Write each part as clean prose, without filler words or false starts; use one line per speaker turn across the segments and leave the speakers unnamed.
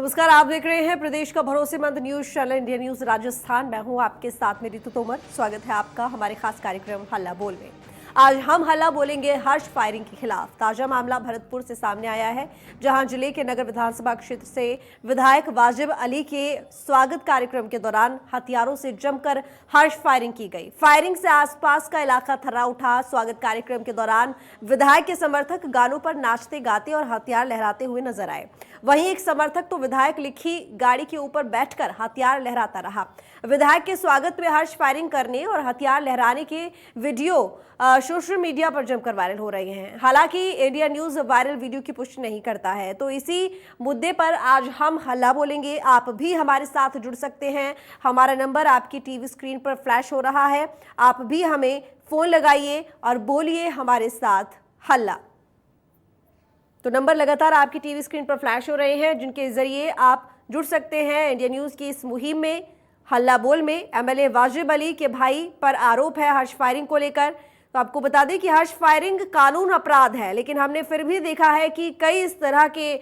नमस्कार, आप देख रहे हैं प्रदेश का भरोसेमंद news channel India news Rajasthan. मैं हूं आपके साथ में रितु तोमर। स्वागत है आपका हमारे खास कार्यक्रम हल्ला बोल में। आज हम हल्ला बोलेंगे हर्ष फायरिंग के खिलाफ। ताजा मामला भरतपुर से सामने आया है, जहां जिले के नगर विधानसभा क्षेत्र से विधायक वाजिब अली के स्वागत कार्यक्रम के दौरान हथियारों से जमकर हर्ष फायरिंग की गई। फायरिंग से आसपास का इलाका थर्रा उठा। स्वागत कार्यक्रम के दौरान विधायक के समर्थक गानों पर नाचते गाते और हथियार लहराते हुए नजर आए। वहीं एक समर्थक तो विधायक लिखी गाड़ी के ऊपर बैठकर हथियार लहराता रहा। विधायक के स्वागत में हर्ष फायरिंग करने और हथियार लहराने के वीडियो सोशल मीडिया पर जमकर वायरल हो रहे हैं। हालांकि इंडिया न्यूज वायरल वीडियो की पुष्टि नहीं करता है, तो इसी मुद्दे पर आज हम हल्ला बोलेंगे। आप भी हमारे साथ जुड़ सकते हैं। हमारा नंबर आपकी टीवी स्क्रीन पर फ्लैश हो रहा है। आप भी हमें फोन लगाइए और बोलिए हमारे साथ हल्ला। तो नंबर लगातार आपकी टीवी स्क्रीन पर फ्लैश हो रहे हैं, जिनके जरिए आप जुड़ सकते हैं इंडिया न्यूज की इस मुहिम में। हल्ला बोल में एमएलए वाजिब अली के भाई पर आरोप है हर्ष फायरिंग को लेकर। तो आपको बता दें कि हर्ष फायरिंग कानून अपराध है, लेकिन हमने फिर भी देखा है कि कई इस तरह के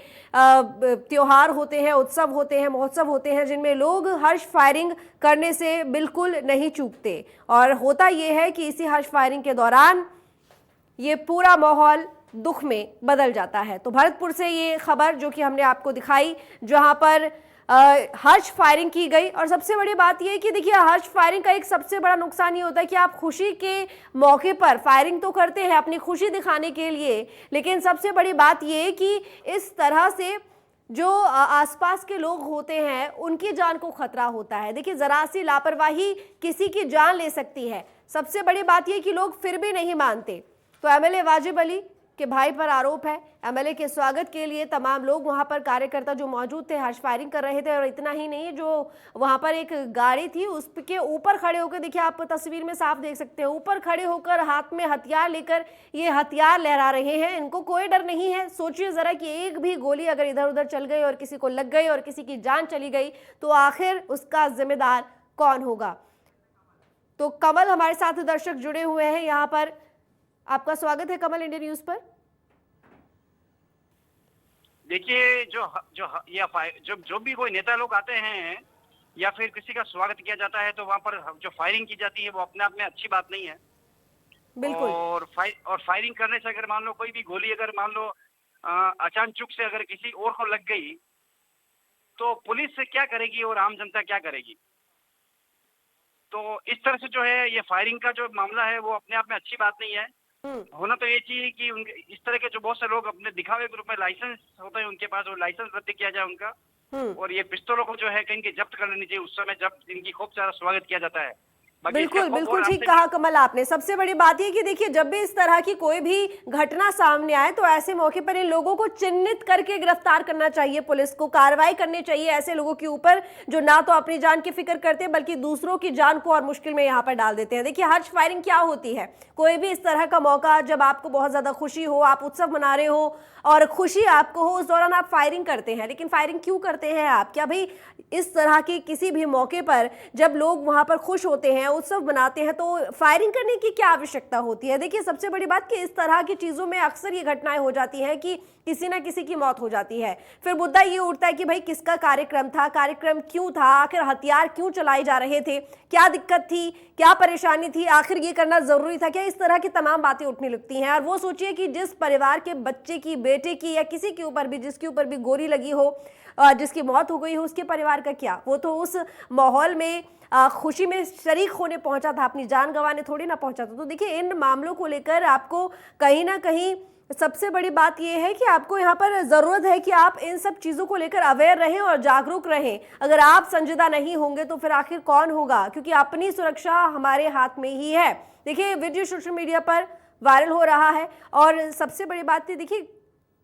त्योहार होते हैं, उत्सव होते हैं, महोत्सव होते हैं, जिनमें लोग हर्ष फायरिंग करने से बिल्कुल नहीं चूकते। और होता यह है कि इसी हर्ष फायरिंग के दौरान ये पूरा माहौल दुख में बदल जाता है। तो भरतपुर से ये खबर जो कि हमने आपको दिखाई, जहां पर हर्ष फायरिंग की गई। और सबसे बड़ी बात यह है कि देखिए, हर्ष फायरिंग का एक सबसे बड़ा नुकसान ये होता है कि आप खुशी के मौके पर फायरिंग तो करते हैं अपनी खुशी दिखाने के लिए, लेकिन सबसे बड़ी बात यह है कि इस तरह से जो आसपास के लोग होते हैं उनकी जान को खतरा होता है। देखिए, जरा सी लापरवाही किसी की जान ले सकती है। सबसे बड़ी बात यह कि लोग फिर भी नहीं मानते। तो एमएलए वाजिब अली के भाई पर आरोप है। एमएलए के स्वागत के लिए तमाम लोग, वहां पर कार्यकर्ता जो मौजूद थे, हर्ष फायरिंग कर रहे थे। और इतना ही नहीं, जो वहां पर एक गाड़ी थी उसके ऊपर खड़े होकर, देखिए आप तस्वीर में साफ देख सकते हैं, ऊपर खड़े होकर हाथ में हथियार लेकर ये हथियार लहरा रहे हैं। इनको कोई डर नहीं है। सोचिए जरा कि एक भी गोली अगर इधर उधर चल गई और किसी को लग गई और किसी की जान चली गई, तो आखिर उसका जिम्मेदार कौन होगा। तो कमल हमारे साथ दर्शक जुड़े हुए हैं यहाँ पर। आपका स्वागत है कमल, इंडिया न्यूज पर।
देखिए, जो भी कोई नेता लोग आते हैं या फिर किसी का स्वागत किया जाता है, तो वहां पर जो फायरिंग की जाती है वो अपने आप में अच्छी बात नहीं है।
बिल्कुल।
और फायरिंग करने से अगर मान लो कोई भी गोली अगर मान लो अचानक से अगर किसी और को लग गई, तो पुलिस से क्या करेगी और आम जनता क्या करेगी। तो इस तरह से जो है ये फायरिंग का जो मामला है वो अपने आप में अच्छी बात नहीं है। होना तो ये चाहिए कि उनके इस तरह के जो बहुत से लोग अपने दिखावे के रूप में लाइसेंस होता है उनके पास, वो लाइसेंस रद्द किया जाए उनका। और ये पिस्तौलों को जो है कहीं जब्त कर लेनी चाहिए उस समय जब इनकी खूब सारा स्वागत किया जाता है।
बिल्कुल बिल्कुल ठीक कहा कमल आपने। सबसे बड़ी बात यह कि देखिए, जब भी इस तरह की कोई भी घटना सामने आए तो ऐसे मौके पर इन लोगों को चिन्हित करके गिरफ्तार करना चाहिए। पुलिस को कार्रवाई करनी चाहिए ऐसे लोगों के ऊपर जो ना तो अपनी जान की फिक्र करते बल्कि दूसरों की जान को और मुश्किल में यहाँ पर डाल देते हैं। देखिए, हर्ष फायरिंग क्या होती है? कोई भी इस तरह का मौका, जब आपको बहुत ज्यादा खुशी हो, आप उत्सव मना रहे हो और खुशी आपको हो, उस दौरान आप फायरिंग करते हैं। लेकिन फायरिंग क्यों करते हैं आप? क्या भाई इस तरह की किसी भी मौके पर जब लोग वहां पर खुश होते हैं, उत्सव मनाते हैं, तो फायरिंग करने की क्या आवश्यकता होती है? देखिए, सबसे बड़ी बात कि इस तरह की चीजों में अक्सर ये घटनाएं हो जाती हैं कि किसी ना किसी की मौत हो जाती है। फिर मुद्दा ये उठता है कि भाई किसका कार्यक्रम था, कार्यक्रम क्यों था, आखिर हथियार क्यों चलाए जा रहे थे, क्या दिक्कत थी, क्या परेशानी थी, आखिर ये करना जरूरी था क्या? इस तरह की तमाम बातें उठने लगती हैं। और वो सोचिए कि जिस परिवार के बच्चे की, बेटे की या किसी के ऊपर भी, जिसके ऊपर भी गोली लगी हो, जिसकी मौत हो गई हो, उसके परिवार का क्या? वो तो उस माहौल में खुशी में शरीक होने पहुंचा था, अपनी जान गंवाने थोड़ी ना पहुंचा था। तो देखिए, इन मामलों को लेकर आपको कहीं ना कहीं सबसे बड़ी बात यह है कि आपको यहाँ पर जरूरत है कि आप इन सब चीजों को लेकर अवेयर रहें और जागरूक रहें। अगर आप संजीदा नहीं होंगे तो फिर आखिर कौन होगा? क्योंकि अपनी सुरक्षा हमारे हाथ में ही है। देखिए, वीडियो सोशल मीडिया पर वायरल हो रहा है और सबसे बड़ी बात है, देखिए,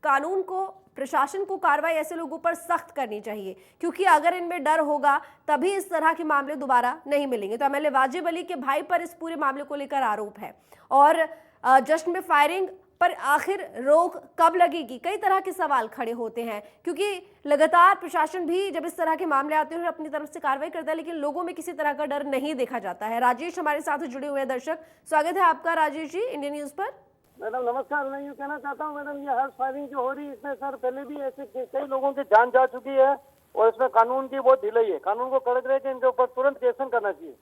कानून को, प्रशासन को कार्रवाई ऐसे लोगों पर सख्त करनी चाहिए, क्योंकि अगर इनमें डर होगा तभी इस तरह के मामले दोबारा नहीं मिलेंगे। तो एमएलए वाजिब अली के भाई पर इस पूरे मामले को लेकर आरोप है। और जश्न में फायरिंग पर आखिर रोक कब लगेगी? कई तरह के सवाल खड़े होते हैं, क्योंकि लगातार प्रशासन भी जब इस तरह के मामले आते हैं अपनी तरफ से कार्रवाई करता है, लेकिन लोगों में किसी तरह का डर नहीं देखा जाता है। राजेश हमारे साथ जुड़े हुए हैं दर्शक। स्वागत है आपका राजेश जी, इंडिया न्यूज पर।
मैडम नमस्कार। मैं यूँ कहना चाहता हूँ मैडम, ये हर्ष फायरिंग जो हो रही है इसमें सर पहले भी ऐसे कई लोगों की जान जा चुकी है और इसमें कानून की बहुत ढिलाई है। कानून को कड़क रहे कि इनके ऊपर तुरंत एक्शन करना चाहिए।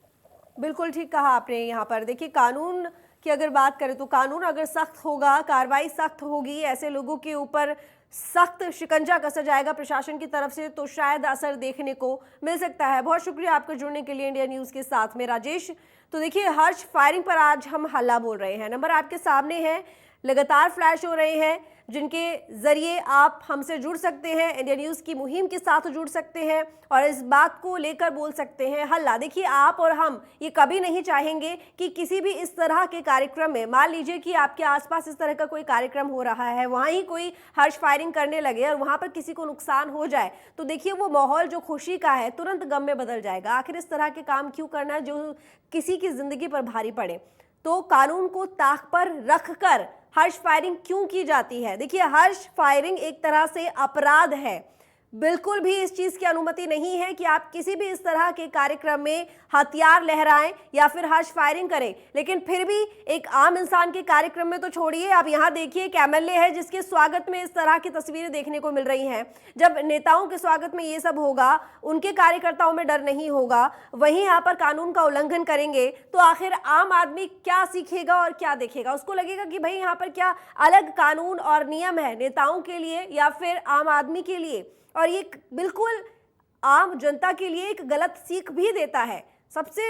बिल्कुल ठीक कहा आपने। यहाँ पर देखिए, कानून की अगर बात करें तो कानून अगर सख्त होगा, कार्रवाई सख्त होगी, ऐसे लोगों के ऊपर सख्त शिकंजा कसा जाएगा प्रशासन की तरफ से, तो शायद असर देखने को मिल सकता है। बहुत शुक्रिया आपका जुड़ने के लिए इंडिया न्यूज़ के साथ में, राजेश। तो देखिए, हर्ष फायरिंग पर आज हम हल्ला बोल रहे हैं। नंबर आपके सामने है, लगातार फ्लैश हो रहे हैं, जिनके जरिए आप हमसे जुड़ सकते हैं, इंडिया न्यूज़ की मुहिम के साथ जुड़ सकते हैं और इस बात को लेकर बोल सकते हैं हल्ला। देखिए, आप और हम ये कभी नहीं चाहेंगे कि किसी भी इस तरह के कार्यक्रम में, मान लीजिए कि आपके आसपास इस तरह का कोई कार्यक्रम हो रहा है, वहाँ ही कोई हर्ष फायरिंग करने लगे और वहाँ पर किसी को नुकसान हो जाए, तो देखिए वो माहौल जो खुशी का है तुरंत गम में बदल जाएगा। आखिर इस तरह के काम क्यों करना है जो किसी की जिंदगी पर भारी पड़े? तो कानून को ताक पर रखकर हर्ष फायरिंग क्यों की जाती है? देखिए, हर्ष फायरिंग एक तरह से अपराध है। बिल्कुल भी इस चीज की अनुमति नहीं है कि आप किसी भी इस तरह के कार्यक्रम में हथियार लहराएं या फिर हर्ष फायरिंग करें। लेकिन फिर भी एक आम इंसान के कार्यक्रम में तो छोड़िए, आप यहाँ देखिए एक एमएलए है जिसके स्वागत में इस तरह की तस्वीरें देखने को मिल रही हैं। जब नेताओं के स्वागत में ये सब होगा, उनके कार्यकर्ताओं में डर नहीं होगा, वहीं यहाँ पर कानून का उल्लंघन करेंगे, तो आखिर आम आदमी क्या सीखेगा और क्या देखेगा? उसको लगेगा कि भाई यहाँ पर क्या अलग कानून और नियम है नेताओं के लिए या फिर आम आदमी के लिए? और ये बिल्कुल आम जनता के लिए एक गलत सीख भी देता है। सबसे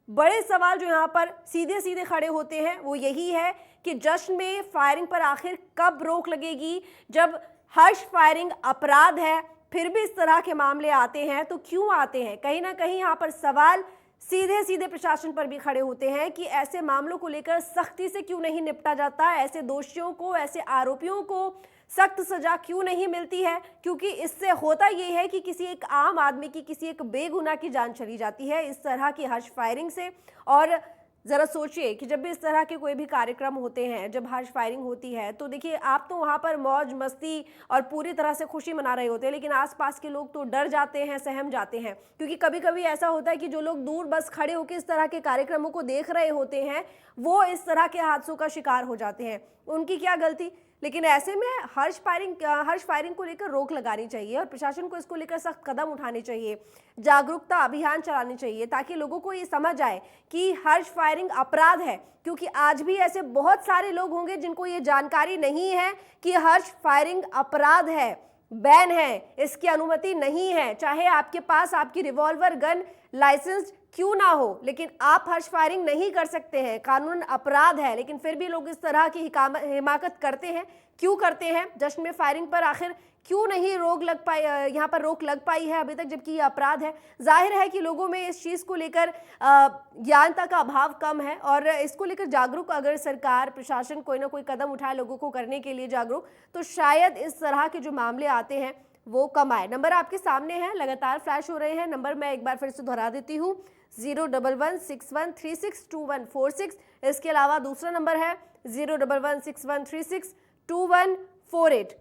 बड़े सवाल जो यहाँ पर सीधे सीधे खड़े होते हैं वो यही है कि जश्न में फायरिंग पर आखिर कब रोक लगेगी? जब हर्ष फायरिंग अपराध है, फिर भी इस तरह के मामले आते हैं तो क्यों आते हैं? कहीं ना कहीं यहाँ पर सवाल सीधे सीधे प्रशासन पर भी खड़े होते हैं कि ऐसे मामलों को लेकर सख्ती से क्यों नहीं निपटा जाता, ऐसे दोषियों को, ऐसे आरोपियों को सख्त सजा क्यों नहीं मिलती है? क्योंकि इससे होता ये है कि किसी एक आम आदमी की, किसी एक बेगुनाह की जान चली जाती है इस तरह की हर्ष फायरिंग से। और ज़रा सोचिए कि जब भी इस तरह के कोई भी कार्यक्रम होते हैं, जब हर्ष फायरिंग होती है, तो देखिए आप तो वहाँ पर मौज मस्ती और पूरी तरह से खुशी मना रहे होते हैं, लेकिन आसपास के लोग तो डर जाते हैं, सहम जाते हैं। क्योंकि कभी कभी ऐसा होता है कि जो लोग दूर बस खड़े होकर इस तरह के कार्यक्रमों को देख रहे होते हैं, वो इस तरह के हादसों का शिकार हो जाते हैं। उनकी क्या गलती? लेकिन ऐसे में हर्ष फायरिंग को लेकर रोक लगानी चाहिए और प्रशासन को इसको लेकर सख्त कदम उठाने चाहिए, जागरूकता अभियान चलाने चाहिए, ताकि लोगों को ये समझ आए कि हर्ष फायरिंग अपराध है। क्योंकि आज भी ऐसे बहुत सारे लोग होंगे जिनको ये जानकारी नहीं है कि हर्ष फायरिंग अपराध है, बैन है, इसकी अनुमति नहीं है। चाहे आपके पास आपकी रिवॉल्वर गन लाइसेंस क्यों ना हो, लेकिन आप हर्ष फायरिंग नहीं कर सकते हैं, कानून अपराध है। लेकिन फिर भी लोग इस तरह की हिमाकत करते हैं। क्यों करते हैं? जश्न में फायरिंग पर आखिर क्यों नहीं रोक लग पाई, यहाँ पर रोक लग पाई है अभी तक, जबकि ये अपराध है? जाहिर है कि लोगों में इस चीज़ को लेकर ज्ञानता का अभाव कम है और इसको लेकर जागरूक अगर सरकार, प्रशासन कोई ना कोई कदम उठाए लोगों को करने के लिए जागरूक, तो शायद इस तरह के जो मामले आते हैं वो कम आए। नंबर आपके सामने है, लगातार फ्लैश हो रहे हैं। नंबर मैं एक बार फिर से दोहरा देती हूँ, 01161362146। इसके अलावा दूसरा नंबर है 01161362148।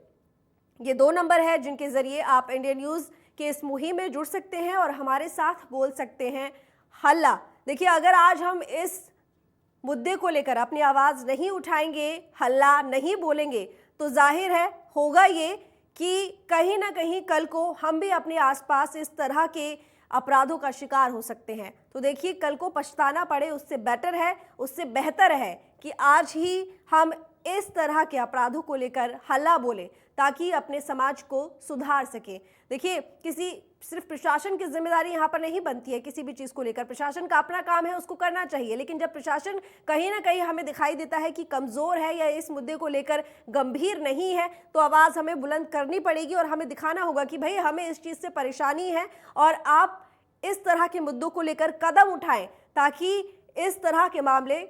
ये दो नंबर है जिनके जरिए आप इंडिया न्यूज़ के इस मुहिम में जुड़ सकते हैं और हमारे साथ बोल सकते हैं हल्ला। देखिए, अगर आज हम इस मुद्दे को लेकर अपनी आवाज़ नहीं उठाएंगे, हल्ला नहीं बोलेंगे, तो जाहिर है होगा ये कि कहीं ना कहीं कल को हम भी अपने आसपास इस तरह के अपराधों का शिकार हो सकते हैं। तो देखिए, कल को पछताना पड़े उससे बेटर है, उससे बेहतर है कि आज ही हम इस तरह के अपराधों को लेकर हल्ला बोले, ताकि अपने समाज को सुधार सके। देखिए, किसी सिर्फ प्रशासन की जिम्मेदारी यहाँ पर नहीं बनती है किसी भी चीज़ को लेकर। प्रशासन का अपना काम है, उसको करना चाहिए। लेकिन जब प्रशासन कहीं ना कहीं हमें दिखाई देता है कि कमज़ोर है या इस मुद्दे को लेकर गंभीर नहीं है, तो आवाज़ हमें बुलंद करनी पड़ेगी और हमें दिखाना होगा कि भाई हमें इस चीज़ से परेशानी है और आप इस तरह के मुद्दों को लेकर कदम उठाएं, ताकि इस तरह के मामले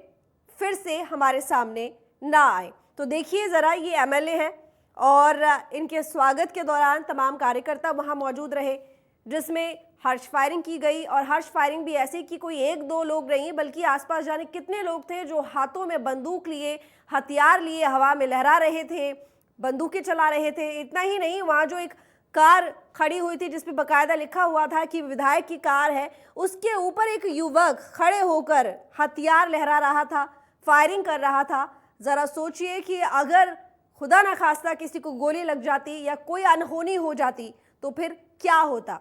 फिर से हमारे सामने ना आए। तो देखिए ज़रा, ये एमएलए हैं और इनके स्वागत के दौरान तमाम कार्यकर्ता वहाँ मौजूद रहे, जिसमें हर्ष फायरिंग की गई। और हर्ष फायरिंग भी ऐसी कि कोई एक दो लोग नहीं, बल्कि आसपास जाने कितने लोग थे जो हाथों में बंदूक लिए, हथियार लिए, हवा में लहरा रहे थे, बंदूकें चला रहे थे। इतना ही नहीं, वहाँ जो एक कार खड़ी हुई थी जिस पे बाकायदा लिखा हुआ था कि विधायक की कार है, उसके ऊपर एक युवक खड़े होकर हथियार लहरा रहा था, फायरिंग कर रहा था। ज़रा सोचिए कि अगर खुदा न खास्ता किसी को गोली लग जाती या कोई अनहोनी हो जाती, तो फिर क्या होता।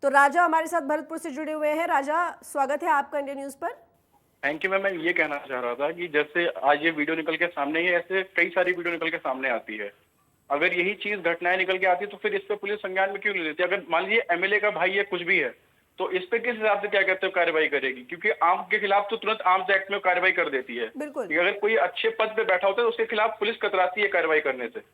तो राजा हमारे साथ भरतपुर से जुड़े हुए हैं। राजा, स्वागत है आपका इंडिया न्यूज पर।
Thank you ma'am. मैं ये कहना चाह रहा था कि जैसे आज ये वीडियो निकल के सामने ही, ऐसे कई सारी वीडियो निकल के सामने आती है। अगर यही चीज घटनाएं निकल के आती है तो फिर इस पे पुलिस संज्ञान में क्यों नहीं लेती? अगर मान लीजिए एमएलए का भाई है, कुछ भी है, तो इस पे किस हिसाब से क्या कहते हो कार्रवाई करेगी? क्योंकि आर्म के खिलाफ तो तुरंत आर्म्स एक्ट में कार्रवाई कर देती है।
बिल्कुल,
अगर कोई अच्छे पद पे बैठा होता है तो उसके खिलाफ पुलिस कतराती है कार्रवाई करने से।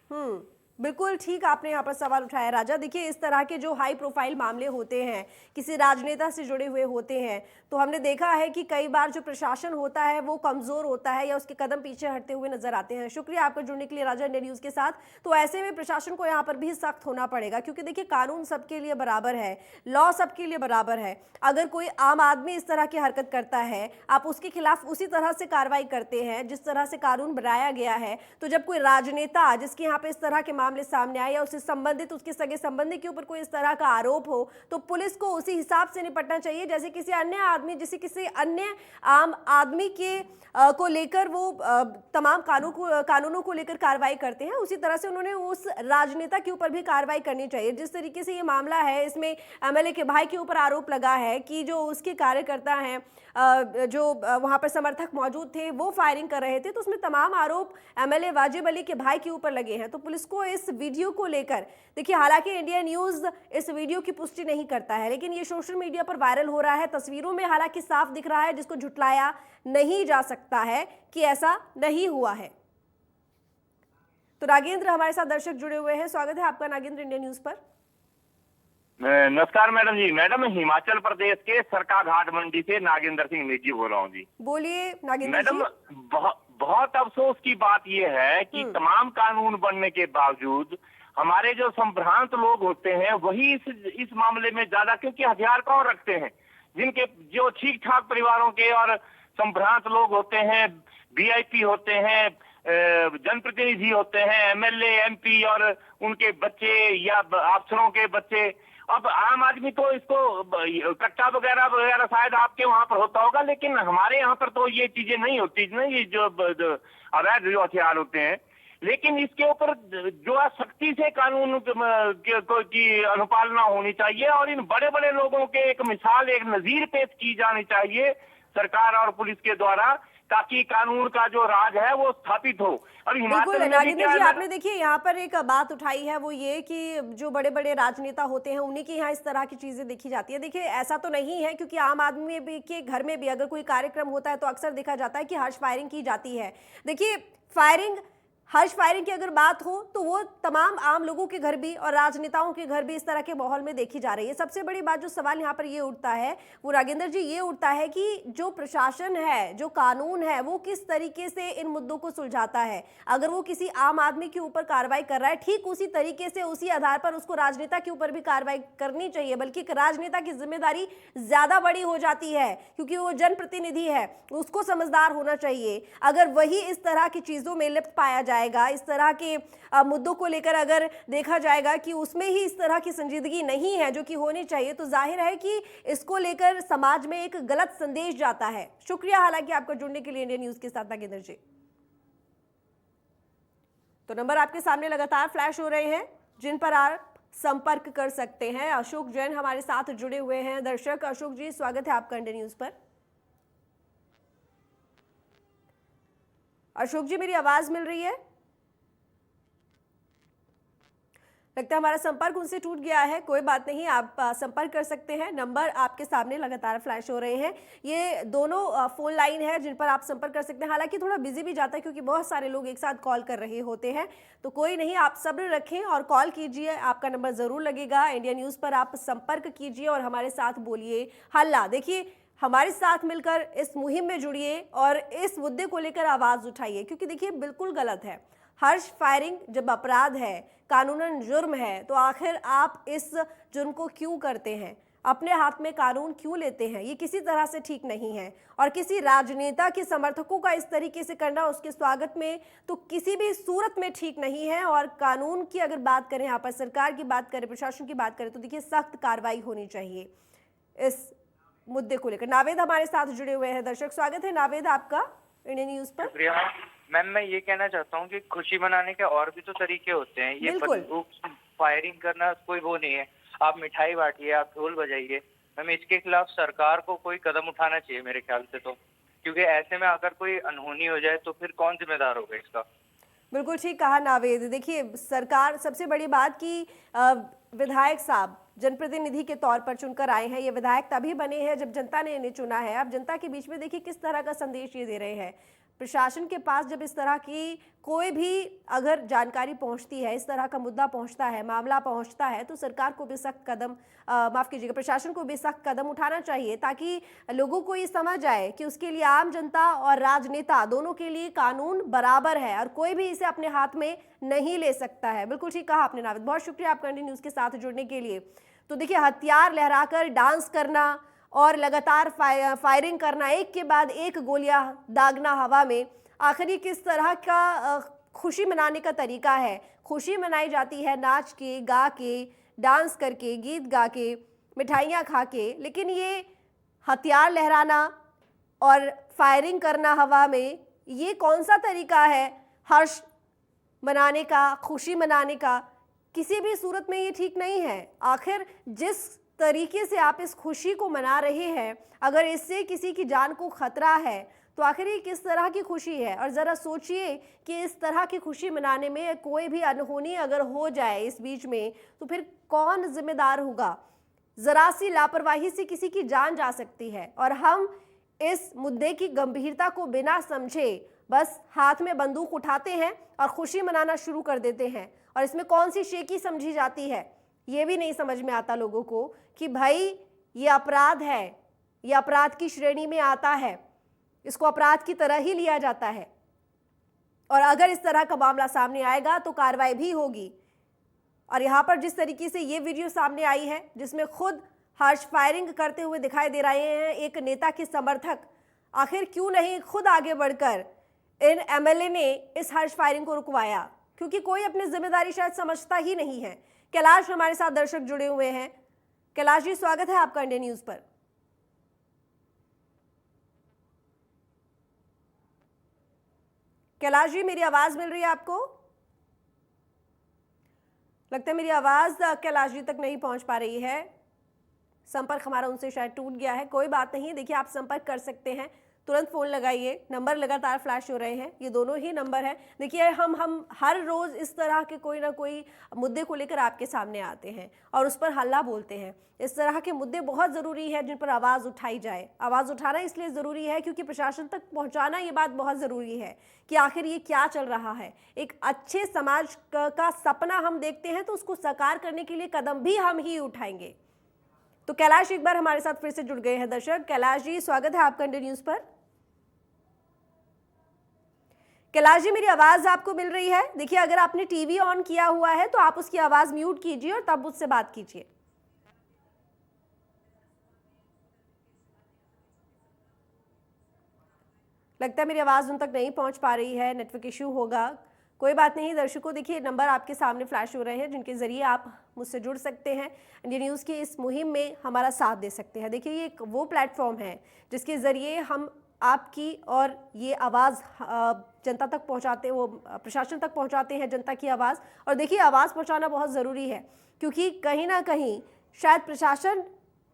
बिल्कुल ठीक आपने यहाँ पर सवाल उठाया राजा। देखिए, इस तरह के जो हाई प्रोफाइल मामले होते हैं, किसी राजनेता से जुड़े हुए होते हैं, तो हमने देखा है कि कई बार जो प्रशासन होता है वो कमजोर होता है या उसके कदम पीछे हटते हुए नजर आते हैं। शुक्रिया आपका जुड़ने के लिए राजा इंडिया न्यूज के साथ। तो ऐसे में प्रशासन को यहाँ पर भी सख्त होना पड़ेगा, क्योंकि देखिए कानून सबके लिए बराबर है, लॉ सबके लिए बराबर है। अगर कोई आम आदमी इस तरह की हरकत करता है, आप उसके खिलाफ उसी तरह से कार्रवाई करते हैं जिस तरह से कानून बनाया गया है। तो जब कोई राजनेता जिसके यहाँ पे इस तरह के मामले सामने आए या उससे संबंधित उसके सगे संबंधी के ऊपर कोई इस तरह का आरोप हो, तो पुलिस को उसी हिसाब से निपटना चाहिए जैसे किसी अन्य आदमी, जैसे किसी अन्य आम आदमी के को लेकर वो तमाम कानूनों को लेकर कार्रवाई करते हैं। उसी तरह से उन्होंने उस राजनेता के ऊपर भी कार्रवाई करनी चाहिए। जिस तरीके से ये मामला है, इसमें एमएलए के भाई के ऊपर आरोप लगा है कि जो उसके कार्यकर्ता हैं, जो वहां पर समर्थक मौजूद थे, वो फायरिंग कर रहे थे, तो उसमें तमाम आरोप एमएलए वाजिब अली के भाई के ऊपर लगे हैं। तो पुलिस को इस वीडियो को लेकर, देखिए हालांकि इंडिया न्यूज इस वीडियो की पुष्टि नहीं करता है, लेकिन ये सोशल मीडिया पर वायरल हो रहा है। तस्वीरों में हालांकि साफ दिख रहा है, जिसको झुटलाया नहीं जा सकता है कि ऐसा नहीं हुआ है। तो नागेंद्र हमारे साथ दर्शक जुड़े हुए हैं। स्वागत है आपका नागेंद्र इंडिया न्यूज पर।
नमस्कार मैडम जी। मैडम, हिमाचल प्रदेश के सरका घाट मंडी से नागेंद्र सिंह नेगी बोल रहा हूँ जी।
बोलिए नागेंद्र
मैडम,
जी।
बहुत अफसोस की बात यह है कि तमाम कानून बनने के बावजूद हमारे जो संभ्रांत लोग होते हैं वही इस मामले में ज्यादा, क्योंकि हथियार कौन रखते हैं? जिनके जो ठीक ठाक परिवारों के और संभ्रांत लोग होते हैं, वीआईपी होते हैं, जनप्रतिनिधि होते हैं, एमएलए, एमपी और उनके बच्चे या अफसरों के बच्चे। अब आम आदमी तो इसको कट्टा वगैरह वगैरह शायद आपके वहां पर होता होगा, लेकिन हमारे यहाँ पर तो ये चीजें नहीं होती ना, ये जो अवैध जो हथियार होते हैं। लेकिन इसके ऊपर जो है सख्ती से कानून की अनुपालना होनी चाहिए और इन बड़े बड़े लोगों के एक मिसाल, एक नजीर पेश की जानी चाहिए सरकार और पुलिस के द्वारा, ताकि कानून का जो राज है वो स्थापित हो। और
बिल्कुल नागेंद्र जी, आपने देखिए यहाँ पर एक बात उठाई है, वो ये कि जो बड़े बड़े राजनेता होते हैं उन्हीं के यहाँ इस तरह की चीजें देखी जाती है। देखिए ऐसा तो नहीं है, क्योंकि आम आदमी भी के घर में भी अगर कोई कार्यक्रम होता है तो अक्सर देखा जाता है कि हर्ष फायरिंग की जाती है। देखिए हर्ष फायरिंग की अगर बात हो तो वो तमाम आम लोगों के घर भी और राजनेताओं के घर भी इस तरह के माहौल में देखी जा रही है। सबसे बड़ी बात जो सवाल यहाँ पर ये उठता है वो नागेंद्र जी ये उठता है कि जो प्रशासन है, जो कानून है, वो किस तरीके से इन मुद्दों को सुलझाता है। अगर वो किसी आम आदमी के ऊपर कार्रवाई कर रहा है, ठीक उसी तरीके से उसी आधार पर उसको राजनेता के ऊपर भी कार्रवाई करनी चाहिए। बल्कि एक राजनेता की जिम्मेदारी ज्यादा बड़ी हो जाती है, क्योंकि वो जनप्रतिनिधि है, उसको समझदार होना चाहिए। अगर वही इस तरह की चीजों में लिप्त पाया जाए, इस तरह के मुद्दों को लेकर अगर देखा जाएगा कि उसमें ही इस तरह की संजीदगी नहीं है जो कि होनी चाहिए, तो जाहिर है कि इसको लेकर समाज में एक गलत संदेश जाता है। शुक्रिया हालांकि आपका जुड़ने के लिए इंडिया न्यूज के साथ नागेंद्र जी। तो नंबर आपके सामने लगातार फ्लैश हो रहे हैं जिन पर आप संपर्क कर सकते हैं। अशोक जैन हमारे साथ जुड़े हुए हैं। दर्शक अशोक जी, स्वागत है आपका इंडिया न्यूज पर। अशोक जी, मेरी आवाज मिल रही है? लगता है हमारा संपर्क उनसे टूट गया है। कोई बात नहीं, आप संपर्क कर सकते हैं। नंबर आपके सामने लगातार फ्लैश हो रहे हैं। ये दोनों फोन लाइन है जिन पर आप संपर्क कर सकते हैं। हालांकि थोड़ा बिजी भी जाता है क्योंकि बहुत सारे लोग एक साथ कॉल कर रहे होते हैं, तो कोई नहीं, आप सब्र रखें और कॉल कीजिए। आपका नंबर जरूर लगेगा। इंडिया न्यूज पर आप संपर्क कीजिए और हमारे साथ बोलिए हल्ला। देखिए, हमारे साथ मिलकर इस मुहिम में जुड़िए और इस मुद्दे को लेकर आवाज उठाइए, क्योंकि देखिए बिल्कुल गलत है। हर्ष फायरिंग जब अपराध है, कानूनन जुर्म है, तो आखिर आप इस जुर्म को क्यों करते हैं? अपने हाथ में कानून क्यों लेते हैं? ये किसी तरह से ठीक नहीं है। और किसी राजनेता के समर्थकों का इस तरीके से करना उसके स्वागत में तो किसी भी सूरत में ठीक नहीं है। और कानून की अगर बात करें, यहाँ पर सरकार की बात करें, प्रशासन की बात करें, तो देखिए सख्त कार्रवाई होनी चाहिए इस मुद्दे को लेकर। नावेद हमारे साथ जुड़े हुए हैं। दर्शक, स्वागत है नावेद आपका इंडिया न्यूज पर।
मैम, मैं ये कहना चाहता हूँ कि खुशी मनाने के और भी तो तरीके होते हैं। ये फायरिंग करना कोई वो नहीं है। आप मिठाई बांटिए, आप ढोल बजाइए, मैम इसके खिलाफ सरकार को कोई कदम उठाना चाहिए मेरे ख्याल से तो, क्योंकि ऐसे में अगर कोई अनहोनी हो जाए तो फिर कौन जिम्मेदार होगा इसका।
बिल्कुल ठीक कहा नावेद। देखिए, सरकार, सबसे बड़ी बात कि विधायक साहब जनप्रतिनिधि के तौर पर चुनकर आए हैं। ये विधायक तभी बने हैं जब जनता ने इन्हें चुना है। अब जनता के बीच में देखिए किस तरह का संदेश ये दे रहे हैं। प्रशासन के पास जब इस तरह की कोई भी अगर जानकारी पहुंचती है, इस तरह का मुद्दा पहुंचता है, मामला पहुंचता है, तो सरकार को भी सख्त कदम, माफ कीजिएगा, प्रशासन को भी सख्त कदम उठाना चाहिए, ताकि लोगों को ये समझ आए कि उसके लिए आम जनता और राजनेता दोनों के लिए कानून बराबर है और कोई भी इसे अपने हाथ में नहीं ले सकता है। बिल्कुल ठीक कहा आपने नाविद, बहुत शुक्रिया आपका इंडियन न्यूज़ के साथ जुड़ने के लिए। तो देखिए, हथियार लहराकर डांस करना और लगातार फायरिंग करना, एक के बाद एक गोलियां दागना हवा में, आखिर ये किस तरह का खुशी मनाने का तरीका है? खुशी मनाई जाती है नाच के, गा के, डांस करके, गीत गा के, मिठाइयाँ खा के, लेकिन ये हथियार लहराना और फायरिंग करना हवा में, ये कौन सा तरीका है हर्ष मनाने का, खुशी मनाने का? किसी भी सूरत में ये ठीक नहीं है। आखिर जिस तरीके से आप इस खुशी को मना रहे हैं, अगर इससे किसी की जान को खतरा है तो आखिर ये किस तरह की खुशी है? और ज़रा सोचिए कि इस तरह की खुशी मनाने में कोई भी अनहोनी अगर हो जाए इस बीच में, तो फिर कौन जिम्मेदार होगा? ज़रा सी लापरवाही से किसी की जान जा सकती है और हम इस मुद्दे की गंभीरता को बिना समझे बस हाथ में बंदूक उठाते हैं और खुशी मनाना शुरू कर देते हैं। और इसमें कौन सी शेखी समझी जाती है, ये भी नहीं समझ में आता लोगों को कि भाई ये अपराध है, ये अपराध की श्रेणी में आता है, इसको अपराध की तरह ही लिया जाता है और अगर इस तरह का मामला सामने आएगा तो कार्रवाई भी होगी। और यहाँ पर जिस तरीके से ये वीडियो सामने आई है, जिसमें खुद हर्ष फायरिंग करते हुए दिखाई दे रहे हैं एक नेता के समर्थक, आखिर क्यों नहीं खुद आगे बढ़कर इन एमएलए ने इस हर्ष फायरिंग को रुकवाया? क्योंकि कोई अपनी जिम्मेदारी शायद समझता ही नहीं है। कैलाश हमारे साथ दर्शक जुड़े हुए हैं। कैलाश जी, स्वागत है आपका इंडियन न्यूज़ पर। कैलाश जी, मेरी आवाज मिल रही है आपको? लगता है मेरी आवाज कैलाश जी तक नहीं पहुंच पा रही है। संपर्क हमारा उनसे शायद टूट गया है। कोई बात नहीं, देखिए आप संपर्क कर सकते हैं, तुरंत फ़ोन लगाइए। नंबर लगातार फ्लैश हो रहे हैं, ये दोनों ही नंबर हैं। देखिए, हम हर रोज़ इस तरह के कोई ना कोई मुद्दे को लेकर आपके सामने आते हैं और उस पर हल्ला बोलते हैं। इस तरह के मुद्दे बहुत ज़रूरी है जिन पर आवाज़ उठाई जाए। आवाज़ उठाना इसलिए ज़रूरी है क्योंकि प्रशासन तक पहुंचाना ये बात बहुत ज़रूरी है कि आखिर ये क्या चल रहा है। एक अच्छे समाज का सपना हम देखते हैं तो उसको साकार करने के लिए कदम भी हम ही उठाएंगे। तो कैलाश एक बार हमारे साथ फिर से जुड़ गए हैं दर्शक। कैलाश जी, स्वागत है आपका इंडियन न्यूज़ पर। कैलाश जी, मेरी आवाज़ आपको मिल रही है? देखिए, अगर आपने टीवी ऑन किया हुआ है तो आप उसकी आवाज़ म्यूट कीजिए और तब मुझसे बात कीजिए। लगता है मेरी आवाज़ उन तक नहीं पहुंच पा रही है, नेटवर्क इशू होगा। कोई बात नहीं दर्शकों, देखिए नंबर आपके सामने फ्लैश हो रहे हैं जिनके ज़रिए आप मुझसे जुड़ सकते हैं, इंडियन न्यूज़ की इस मुहिम में हमारा साथ दे सकते हैं। देखिए, ये एक वो प्लेटफॉर्म है जिसके ज़रिए हम आपकी और ये आवाज़ जनता तक पहुंचाते, वो प्रशासन तक पहुंचाते हैं जनता की आवाज़। और देखिए, आवाज़ पहुंचाना बहुत ज़रूरी है क्योंकि कहीं ना कहीं शायद प्रशासन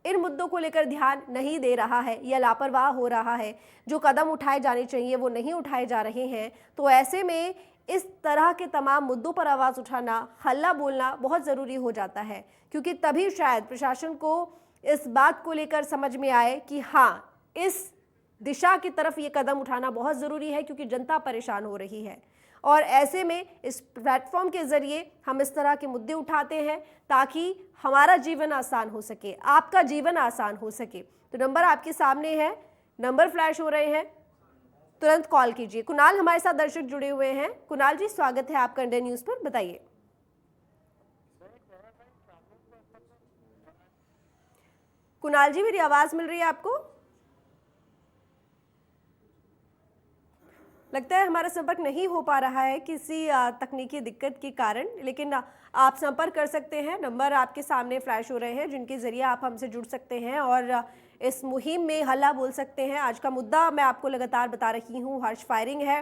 इन मुद्दों को लेकर ध्यान नहीं दे रहा है या लापरवाह हो रहा है। जो कदम उठाए जाने चाहिए वो नहीं उठाए जा रहे हैं। तो ऐसे में इस तरह के तमाम मुद्दों पर आवाज़ उठाना, हल्ला बोलना बहुत ज़रूरी हो जाता है क्योंकि तभी शायद प्रशासन को इस बात को लेकर समझ में आए कि हाँ, इस दिशा की तरफ ये कदम उठाना बहुत ज़रूरी है क्योंकि जनता परेशान हो रही है। और ऐसे में इस प्लेटफॉर्म के ज़रिए हम इस तरह के मुद्दे उठाते हैं ताकि हमारा जीवन आसान हो सके, आपका जीवन आसान हो सके। तो नंबर आपके सामने है, नंबर फ्लैश हो रहे हैं, तुरंत कॉल कीजिए। कुणाल हमारे साथ दर्शक जुड़े हुए हैं। कुणाल जी, स्वागत है आपका इंडियन न्यूज़ पर, बताइए। कुणाल जी, मेरी आवाज़ मिल रही है आपको? लगता है हमारा संपर्क नहीं हो पा रहा है किसी तकनीकी दिक्कत के कारण, लेकिन आप संपर्क कर सकते हैं। नंबर आपके सामने फ्लैश हो रहे हैं जिनके ज़रिए आप हमसे जुड़ सकते हैं और इस मुहिम में हल्ला बोल सकते हैं। आज का मुद्दा मैं आपको लगातार बता रही हूँ, हर्ष फायरिंग है।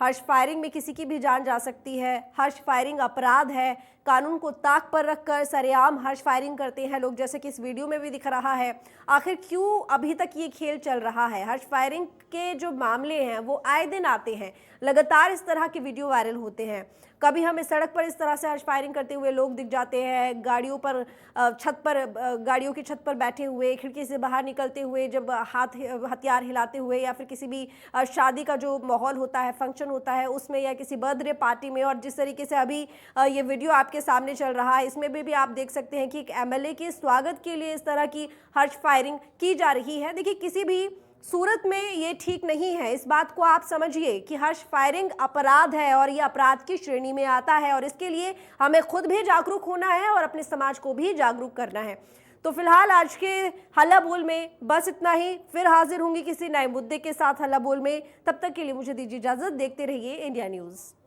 हर्ष फायरिंग में किसी की भी जान जा सकती है। हर्ष फायरिंग अपराध है। कानून को ताक पर रखकर सरेआम हर्ष फायरिंग करते हैं लोग, जैसे कि इस वीडियो में भी दिख रहा है। आखिर क्यों अभी तक ये खेल चल रहा है? हर्ष फायरिंग के जो मामले हैं वो आए दिन आते हैं, लगातार इस तरह के वीडियो वायरल होते हैं। कभी हमें सड़क पर इस तरह से हर्ष फायरिंग करते हुए लोग दिख जाते हैं, गाड़ियों पर गाड़ियों की छत पर बैठे हुए, खिड़की से बाहर निकलते हुए, जब हथियार हिलाते हुए, या फिर किसी भी शादी का जो माहौल होता है, फंक्शन होता है उसमें, या किसी बर्थडे पार्टी में। और जिस तरीके से अभी ये वीडियो आपके सामने चल रहा है, इसमें भी आप देख सकते हैं कि एक एमएलए के स्वागत के लिए इस तरह की हर्ष फायरिंग की जा रही है। देखिए, किसी भी सूरत में ये ठीक नहीं है। इस बात को आप समझिए कि हर्ष फायरिंग अपराध है और ये अपराध की श्रेणी में आता है, और इसके लिए हमें खुद भी जागरूक होना है और अपने समाज को भी जागरूक करना है। तो फिलहाल आज के हल्ला बोल में बस इतना ही। फिर हाजिर होंगी किसी नए मुद्दे के साथ हल्ला बोल में। तब तक के लिए मुझे दीजिए इजाजत। देखते रहिए इंडिया न्यूज़।